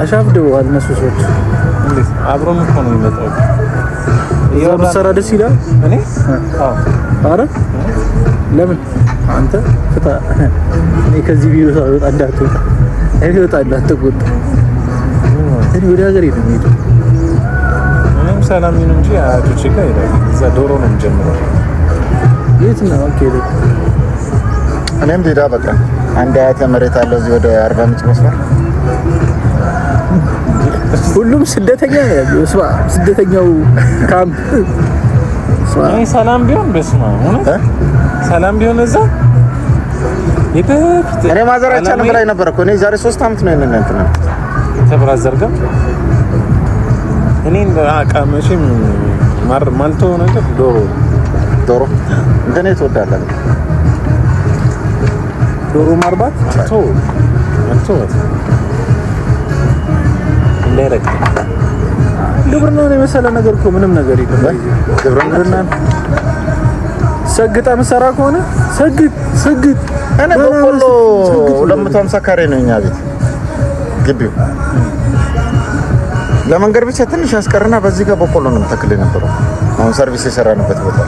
አሻፍደዋል እነሱ ሰዎች። እንዴት አብሮን እኮ ነው የሚመጣው። እዛ ብትሰራ ደስ ይላል። እኔ አረ ለምን አንተ ፍታ። እኔ ከዚህ ቢሮ ሳይወጣ እንዳትወጣ እኔ ወጣ እንዳትቆጣ። እኔ ወደ ሀገር ነው የምሄደው። እኔም ሰላም ይሁን እንጂ አያቶቼ ጋር እሄዳለሁ። እዛ ዶሮ ነው የምጀምረው። የት ነው? ኦኬ እኔም ሌላ በቃ አንድ አያቴ መሬት አለ እዚህ ወደ 40 ምንጭ መስመር። ሁሉም ስደተኛ ነው ያለው። ስደተኛው ካምፕ እኔ ሰላም ቢሆን በስማ እውነት ሰላም ቢሆን እዛ የበፊት እኔ ማዘራቻን በላይ ነበር እኮ እኔ ዛሬ 3 አመት ነው የነን እንትን ተብራዘርጋ እኔ አቃመሽም ማልቶ ነገር ዶሮ እንደኔ ትወዳለህ? ዶሮ ማርባት አንተ እንደረክ ግብርና ነው የመሰለ ነገር እኮ ምንም ነገር የለም። ግብርና ሰግጣ መሰራ ከሆነ ሰግጥ እኔ በቆሎ 250 ካሬ ነው እኛ ቤት ግቢው። ለመንገድ ብቻ ትንሽ ያስቀርና በዚህ ጋር በቆሎ ነው ተክል የነበረው። አሁን ሰርቪስ የሰራንበት ቦታ